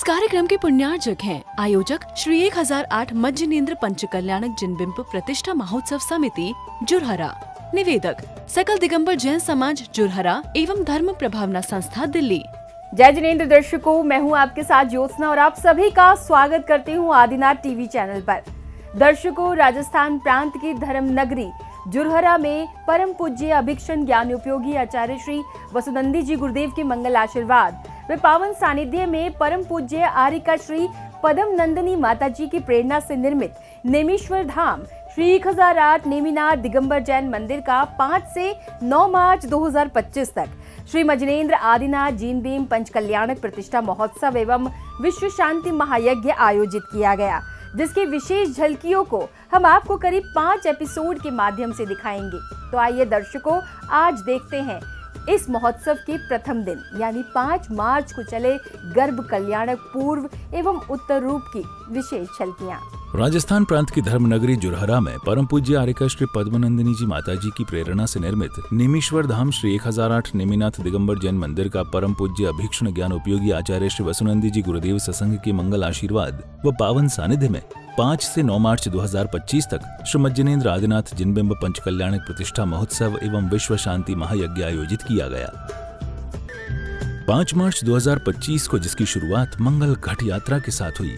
इस कार्यक्रम के पुण्यार्जक हैं आयोजक श्री 1008 मज्जनेन्द्र पंचकल्याणक जिनबिंब प्रतिष्ठा महोत्सव समिति जुरहरा। निवेदक सकल दिगंबर जैन समाज जुरहरा एवं धर्म प्रभावना संस्था दिल्ली। जय जिनेन्द्र दर्शकों, मैं हूं आपके साथ ज्योत्सना और आप सभी का स्वागत करती हूं आदिनाथ टीवी चैनल पर। दर्शकों, राजस्थान प्रांत की धर्म नगरी जुरहरा में परम पूज्य अभिक्षण ज्ञान उपयोगी आचार्य श्री वसुनंदी जी गुरुदेव के मंगल आशीर्वाद वे पावन सानिध्य में परम पूज्य आर्यका श्री पदम नंदिनी माता जी की प्रेरणा से निर्मित नेमीश्वर धाम श्री 1008 नेमिनाथ दिगंबर जैन मंदिर का 5 से 9 मार्च 2025 तक श्री मज्जनेन्द्र आदिनाथ जिनबिंब पंचकल्याणक प्रतिष्ठा महोत्सव एवं विश्व शांति महायज्ञ आयोजित किया गया, जिसकी विशेष झलकियों को हम आपको करीब 5 एपिसोड के माध्यम से दिखाएंगे। तो आइए दर्शकों, आज देखते हैं इस महोत्सव के प्रथम दिन यानी 5 मार्च को चले गर्भ कल्याणक पूर्व एवं उत्तर रूप की विशेष झलकियां। राजस्थान प्रांत की धर्मनगरी जुरहरा में परम पूज्य आर्यका श्री पद्मनंदिनी जी माता जी की प्रेरणा से निर्मित नेमीश्वर धाम श्री 1008 नेमिनाथ दिगंबर जैन मंदिर का परम पूज्य अभिक्षण ज्ञान उपयोगी आचार्य श्री वसुनंदी जी गुरुदेव सत्संग के मंगल आशीर्वाद व पावन सानिध्य में 5 से 9 मार्च 2025 तक श्री मज्जनेन्द्र आदिनाथ जिनबिंब पंचकल्याणक प्रतिष्ठा महोत्सव एवं विश्व शांति महायज्ञ आयोजित किया गया। 5 मार्च 2025 को जिसकी शुरुआत मंगल घट यात्रा के साथ हुई।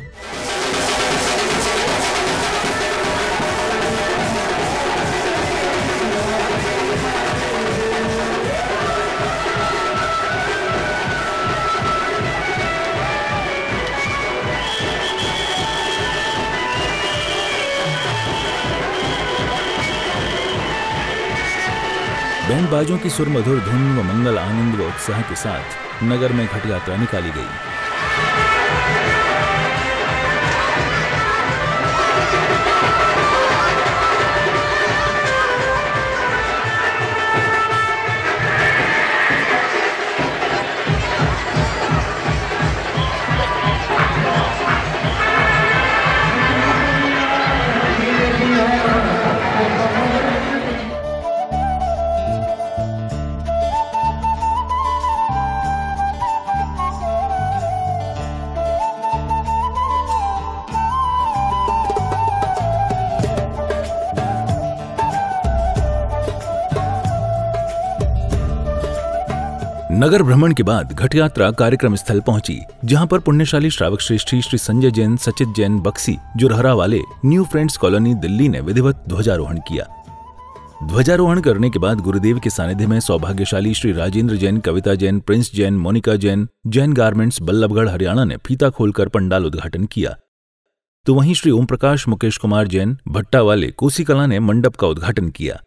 बैंड बाजों की सुर मधुर धुन व मंगल आनंद व उत्साह के साथ नगर में घट यात्रा निकाली गई। नगर भ्रमण के बाद घट यात्रा कार्यक्रम स्थल पहुंची, जहां पर पुण्यशाली श्रावक श्रेष्ठी श्री संजय जैन सचित जैन बक्सी जुरहरा वाले न्यू फ्रेंड्स कॉलोनी दिल्ली ने विधिवत ध्वजारोहण किया। ध्वजारोहण करने के बाद गुरुदेव के सानिध्य में सौभाग्यशाली श्री राजेंद्र जैन, कविता जैन, प्रिंस जैन, मोनिका जैन, जैन गारमेंट्स बल्लभगढ़ हरियाणा ने फीता खोलकर पंडाल उद्घाटन किया। तो वहीं श्री ओम प्रकाश मुकेश कुमार जैन भट्टा वाले कोसी कला ने मंडप का उद्घाटन किया।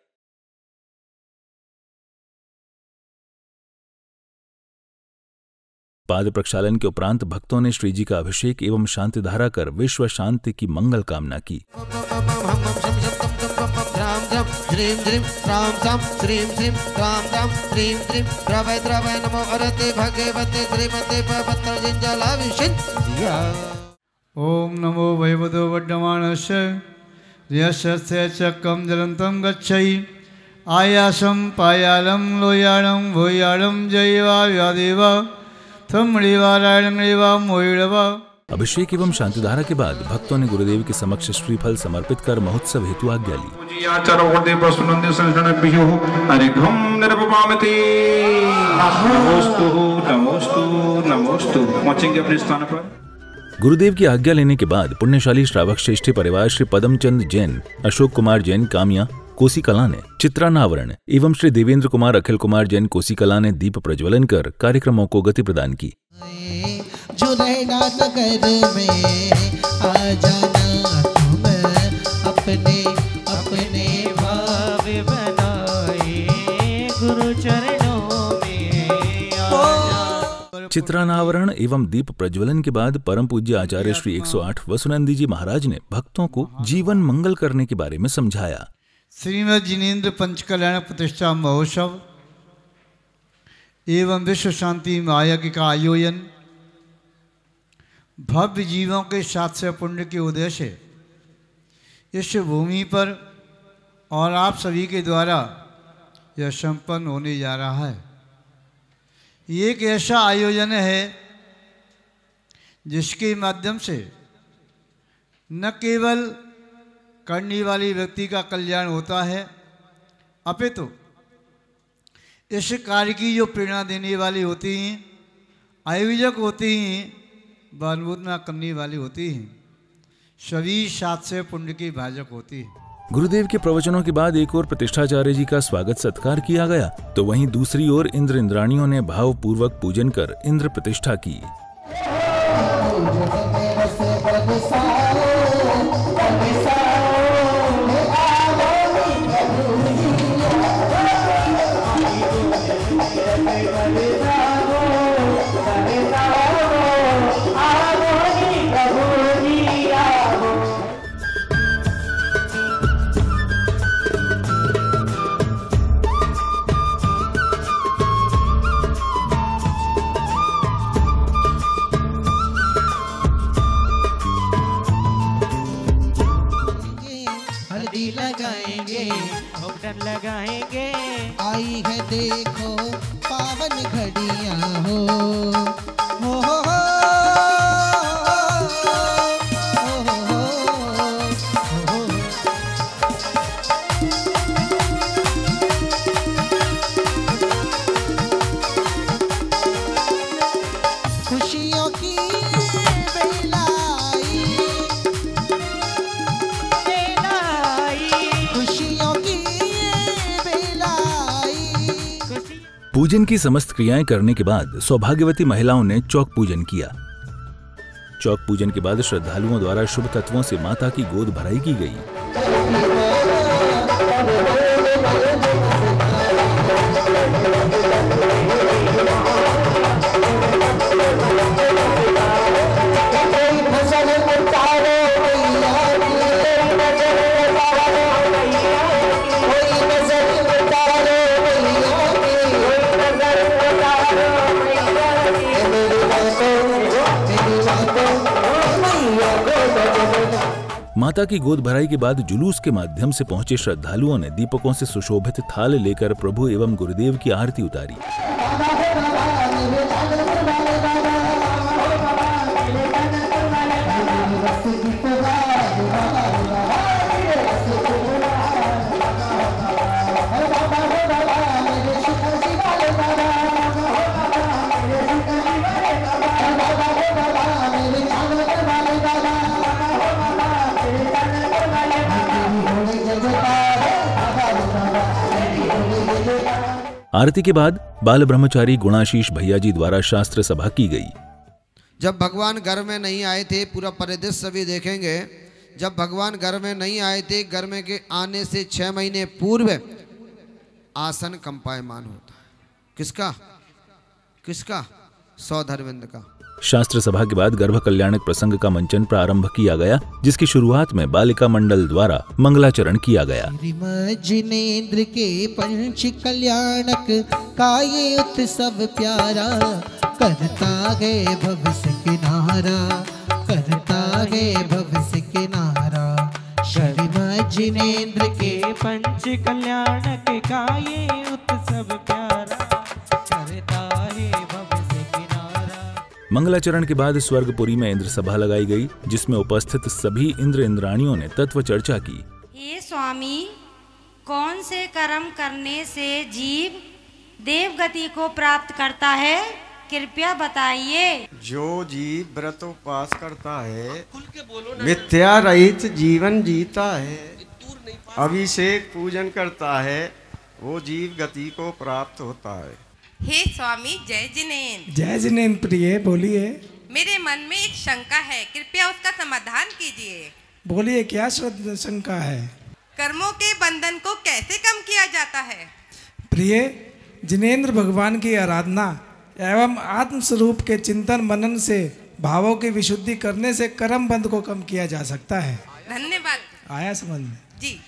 पाद प्रक्षालन के उपरांत भक्तों ने श्री जी का अभिषेक एवं शांति धारा कर विश्व शांति की मंगल कामना की। ओम नमो वैवदो वड्डमानस्य यस्य चक्रम जलंतम गच्छै आयासम पायालम लोयालम भूयालम जयवा व्यादेवा अभिषेक एवं शांतिधारा के बाद भक्तों ने गुरुदेव के समक्ष श्रीफल समर्पित कर महोत्सव हेतु आज्ञा ली। गुरुदेव की आज्ञा लेने के बाद पुण्यशाली श्रावक श्रेष्ठी परिवार श्री पदमचंद जैन, अशोक कुमार जैन कामिया कोसी कला ने चित्रानावरण एवं श्री देवेंद्र कुमार अखिल कुमार जैन कोसी कला ने दीप प्रज्वलन कर कार्यक्रमों को गति प्रदान की। अपने अपने भाव बनाए गुरु चरणों में। चित्रानावरण एवं दीप प्रज्वलन के बाद परम पूज्य आचार्य श्री 108 वसुनंदी जी महाराज ने भक्तों को जीवन मंगल करने के बारे में समझाया। श्रीमद जिनेन्द्र पंचकल्याण प्रतिष्ठा महोत्सव एवं विश्व शांति महायज्ञ का आयोजन भव्य जीवों के साक्ष्य पुण्य के उद्देश्य इस भूमि पर और आप सभी के द्वारा यह संपन्न होने जा रहा है। ये एक ऐसा आयोजन है जिसके माध्यम से न केवल करने वाले व्यक्ति का कल्याण होता है, अपितु इस कार्य की जो प्रेरणा देने वाली होती हैं, आयोजक होती हैं, व अनुमोदना करने वाली होती हैं, सभी 700 पुण्य की भाजक होती है। गुरुदेव के प्रवचनों के बाद एक ओर प्रतिष्ठाचार्य जी का स्वागत सत्कार किया गया, तो वहीं दूसरी ओर इंद्र इंद्राणियों ने भावपूर्वक पूजन कर इंद्र प्रतिष्ठा की। लगाएंगे, आई है देखो पावन घड़ियां हो खुशियों की पूजन की समस्त क्रियाएं करने के बाद सौभाग्यवती महिलाओं ने चौक पूजन किया। चौक पूजन के बाद श्रद्धालुओं द्वारा शुभ तत्वों से माता की गोद भराई की गई। माता की गोद भराई के बाद जुलूस के माध्यम से पहुंचे श्रद्धालुओं ने दीपकों से सुशोभित थाल लेकर प्रभु एवं गुरुदेव की आरती उतारी। आरती के बाद बाल ब्रह्मचारी गुणाशीष भैया जी द्वारा शास्त्र सभा की गई। जब भगवान घर में नहीं आए थे, पूरा परिदृश्य सभी देखेंगे, जब भगवान घर में नहीं आए थे, घर में के आने से 6 महीने पूर्व आसन कंपायमान होता है। किसका? किसका? सौधर्मेंद्र का। शास्त्र सभा के बाद गर्भ कल्याणक प्रसंग का मंचन प्रारंभ किया गया, जिसकी शुरुआत में बालिका मंडल द्वारा मंगलाचरण किया गया। जिनेंद्र के पंच कल्याणक का ये उत्सव प्यारा, करता है भवस्य किनारा, करता है भवस्य किनारा। श्री जिनेंद्र के पंच कल्याणक का ये उत्सव प्यारा, करता है भवस्य किनारा। मंगलाचरण के बाद स्वर्गपुरी में इंद्र सभा लगाई गई, जिसमें उपस्थित सभी इंद्र इंद्राणियों ने तत्व चर्चा की। हे स्वामी, कौन से कर्म करने से जीव देवगति को प्राप्त करता है, कृपया बताइए। जो जीव व्रत उपवास करता है, मिथ्या रहित जीवन जीता है, अभिषेक पूजन करता है, वो जीव गति को प्राप्त होता है। हे स्वामी, जय जिनेंद्र। जय जिनेंद्र प्रिय, बोलिए। मेरे मन में एक शंका है, कृपया उसका समाधान कीजिए। बोलिए, क्या शंका है? कर्मों के बंधन को कैसे कम किया जाता है? प्रिय, जिनेंद्र भगवान की आराधना एवं आत्म स्वरूप के चिंतन मनन से भावों की विशुद्धि करने से कर्म बंध को कम किया जा सकता है। धन्यवाद। आया समझ में? जी।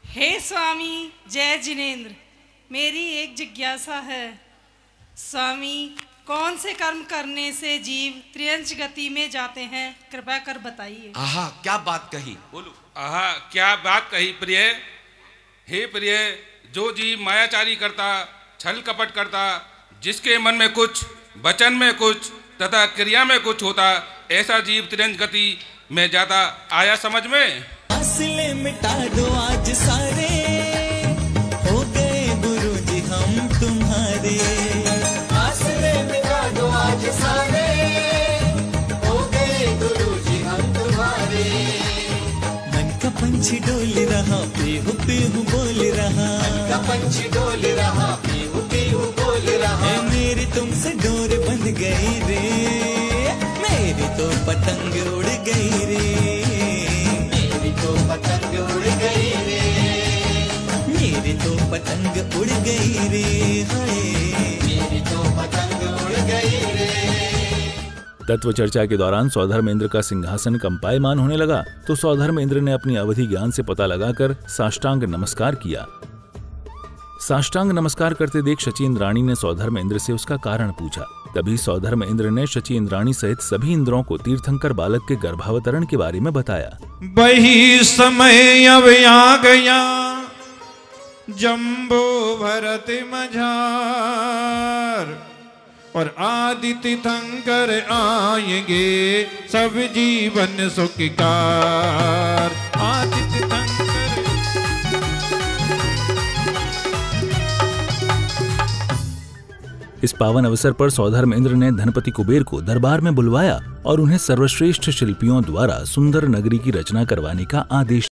हे स्वामी, जय जिनेंद्र, मेरी एक जिज्ञासा है। स्वामी, कौन से कर्म करने से जीव त्रियंश गति में जाते हैं, कृपया कर बताइए। आहा, क्या बात कही, बोलो। आहा, क्या बात कही प्रिय। हे प्रिय, जो जीव मायाचारी करता, छल कपट करता, जिसके मन में कुछ, वचन में कुछ तथा क्रिया में कुछ होता, ऐसा जीव त्रियंच गति में जाता। आया समझ में? असले मिटा दो आज सारे, हो गए गुरुजी हम तुम्हारे। असले मिटा दो आज सारे, हो गए गुरुजी हम तुम्हारे। मन का पंछी डोल रहा, पीहू पीहू बोल रहा। मन का पंछी डोल रहा, पीहू पीहू बोल रहा। मेरी तुमसे डोर बंध गई रे, मेरी तो पतंग उड़ गई रे। मेरी तो पतंग उड़ गई रे, मेरी तो पतंग उड़ गई रे। हाय मेरी तो पतंग उड़ गई रे। तत्व चर्चा के दौरान सौधर्मेंद्र का सिंहासन कंपायमान होने लगा तो सौधर्मेंद्र ने अपनी अवधि ज्ञान से पता लगाकर साष्टांग नमस्कार किया। साष्टांग नमस्कार करते देख शची इंद्राणी ने सौधर्मेंद्र से उसका कारण पूछा। तभी सौधर्मेंद्र ने शची इंद्राणी सहित सभी इंद्रों को तीर्थंकर बालक के गर्भावतरण के बारे में बताया। वही समय अब आ गया, जम्बो भरत मझार, और आदित्य तीर्थंकर आएंगे सब जीवन सुखकार। आदित्य तीर्थंकर इस पावन अवसर पर सौधर्मेंद्र ने धनपति कुबेर को दरबार में बुलवाया और उन्हें सर्वश्रेष्ठ शिल्पियों द्वारा सुंदर नगरी की रचना करवाने का आदेश।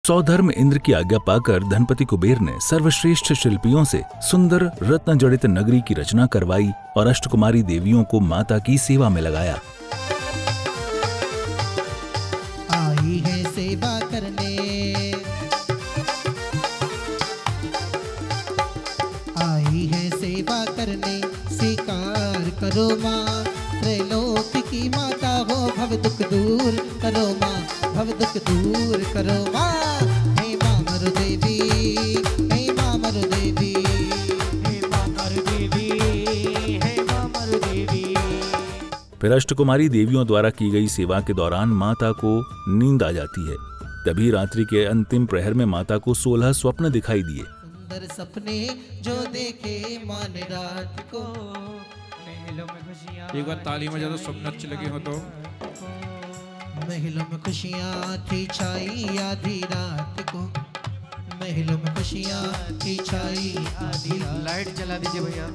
सौधर्म इंद्र की आज्ञा पाकर धनपति कुबेर ने सर्वश्रेष्ठ शिल्पियों से सुंदर रत्न जड़ित नगरी की रचना करवाई और अष्टकुमारी देवियों को माता की सेवा में लगाया। आई है सेवा करने, आई है सेवा करने, स्वीकार करो माँ। त्रैलोक की माता हो, भव दुख दूर करो माँ, भव दुख दूर करो माँ। हे माँ मरु देवी, हे माँ मरु देवी, हे माँ मरु देवी, हे माँ मरु देवी। फिर अष्टकुमारी देवियों द्वारा की गई सेवा के दौरान माता को नींद आ जाती है। तभी रात्रि के अंतिम प्रहर में माता को 16 स्वप्न दिखाई दिए। सुंदर सपने जो देखे माँ ने रात को, एक बार ताली में ज्यादा स्वप्न अच्छे लगे हो तो। महलों में खुशियाँ थी छाई आधी रात को, महलों में खुशियाँ थी छाई आधी रात। लाइट जला दीजिए भैया।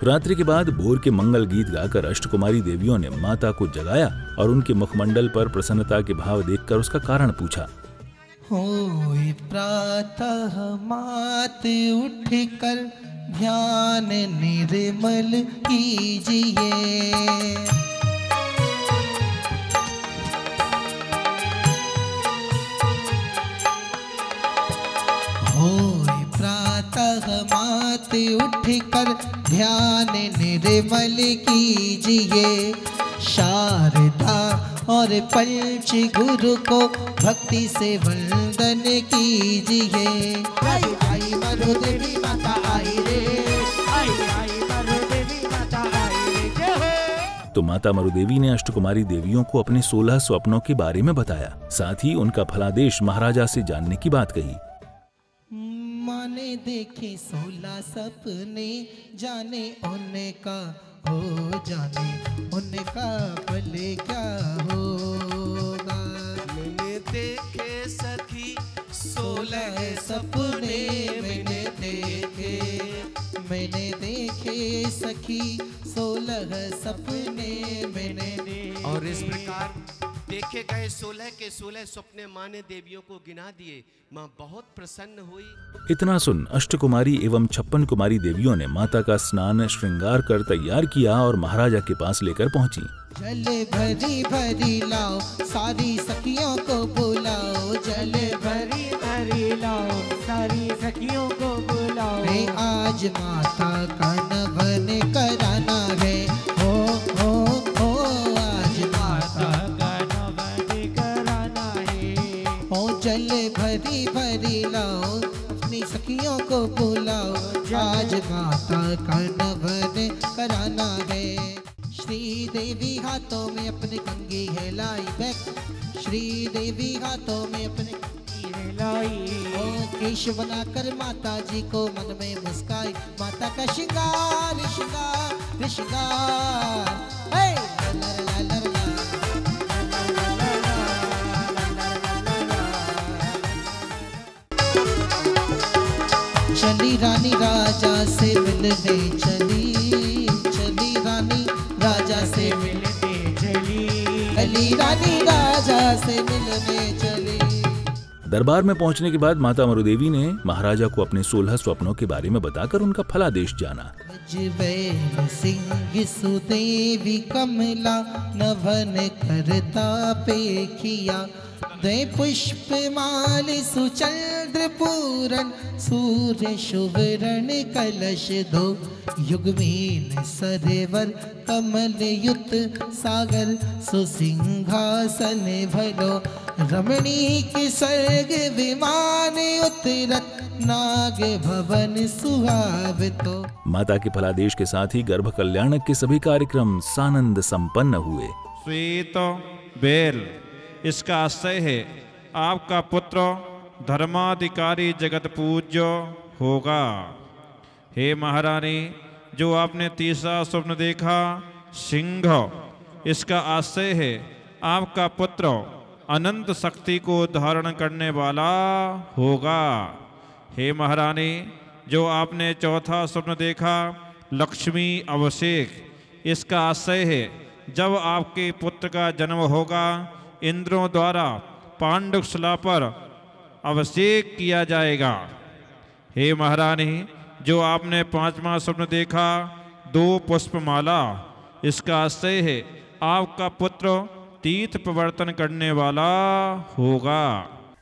रात्रि के बाद भोर के मंगल गीत गाकर अष्टकुमारी देवियों ने माता को जगाया और उनके मुखमंडल पर प्रसन्नता के भाव देखकर उसका कारण पूछा। होए प्रातः मात उठकर ध्यान निर्मल कीजिए, होए प्रातः मात उठकर ध्यान निर्मल कीजिए। शारदा और पंच गुरु को भक्ति से वंदन कीजिए। आई आई मरु देवी माता आई रे, आई आई मरु देवी माता आई रे, जय हो। तो माता मरुदेवी ने अष्टकुमारी देवियों को अपने 16 स्वप्नों के बारे में बताया। साथ ही उनका फलादेश महाराजा से जानने की बात कही। माने देखे 16 सपने, जाने उनका हो, जाने उनका भले क्या होगा। मैंने देखे सखी 16 सपने, मैंने देखे सखी और इस प्रकार देखे गए 16 के 16 स्वप्ने माँ ने देवियों को गिना दिए। माँ बहुत प्रसन्न हुई। इतना सुन अष्टकुमारी एवं 56 कुमारी देवियों ने माता का स्नान श्रृंगार कर तैयार किया और महाराजा के पास लेकर पहुंची। जल भरी भरी लाओ, सारी सखियों को बुलाओ। जल भरी भरी लाओ, सारी सखियों को बुलाओ। मैं आज माता का नवन कराना है। हो आज माता का नवन कराना है। हो जल भरी भरी लाओ, अपनी सखियों को बुलाओ। आज माता का नवन कराना है। श्री देवी हाथों में अपने कंगी है लाई बैक। श्री देवी हाथों में अपने कंगी है लाई। ओ केश बनाकर माता जी को मन में मुस्काई। माता का श्रृंगार श्रृंगार श्रृंगार। चली रानी राजा से मिलने चली। चली रानी राजा से मिलने चली। चली रानी राजा से मिलने चली। दरबार में पहुंचने के बाद माता मरुदेवी ने महाराजा को अपने 16 स्वप्नों के बारे में बताकर उनका फलादेश जाना। अजवैन सिंह सुदेवी कमला, नभन करता पेखिया। दे पुष्प माल सुचंद्र पूरन, सूर्य शुभरण कलश धो। युगमीन सरेवर कमल युत सागर, सुसिंहासन भलो। रमणीक सर्ग विमान उतरत, नाग भवन सुहावतो। माता के फलादेश के साथ ही गर्भ कल्याणक के सभी कार्यक्रम सानंद संपन्न हुए। श्वेत बेल इसका आशय है आपका पुत्र धर्माधिकारी जगत पूज्य होगा। हे महारानी, जो आपने तीसरा स्वप्न देखा सिंह, इसका आशय है आपका पुत्र अनंत शक्ति को धारण करने वाला होगा। हे महारानी, जो आपने चौथा स्वप्न देखा लक्ष्मी अभिषेक, इसका आशय है जब आपके पुत्र का जन्म होगा इंद्रों द्वारा पांडुशिला पर अभिषेक किया जाएगा। हे महारानी, जो आपने पांचवा स्वप्न देखा 2 पुष्पमाला, इसका आशय है आपका पुत्र तीर्थ प्रवर्तन करने वाला होगा।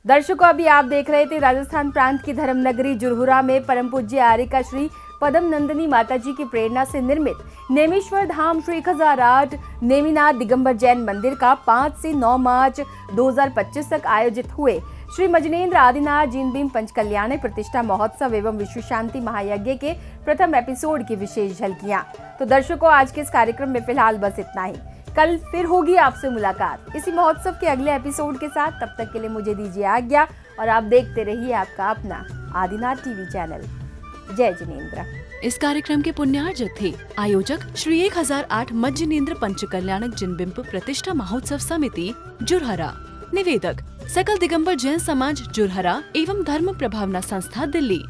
दर्शकों, अभी आप देख रहे थे राजस्थान प्रांत की धर्म नगरी जुरहुरा में परम पूज्य आर्यका श्री पद्म नंदिनी माता जी की प्रेरणा से निर्मित नेमीश्वर धाम श्री 1008 नेमिनाथ दिगंबर जैन मंदिर का 5 से 9 मार्च 2025 तक आयोजित हुए श्री मजनेन्द्र आदिनाथ जिनबिंब पंचकल्याण प्रतिष्ठा महोत्सव एवं विश्व शांति महायज्ञ के प्रथम एपिसोड की विशेष झलकियां। तो दर्शकों, आज के इस कार्यक्रम में फिलहाल बस इतना ही। कल फिर होगी आपसे मुलाकात इसी महोत्सव के अगले एपिसोड के साथ। तब तक के लिए मुझे दीजिए आज्ञा और आप देखते रहिए आपका अपना आदिनाथ टीवी चैनल। जय जिनेन्द्र। इस कार्यक्रम के पुण्यार्जक थे आयोजक श्री 1008 मज्जनेन्द्र पंचकल्याणक जिनबिंब प्रतिष्ठा महोत्सव समिति जुरहरा। निवेदक सकल दिगंबर जैन समाज जुरहरा एवं धर्म प्रभावना संस्था दिल्ली।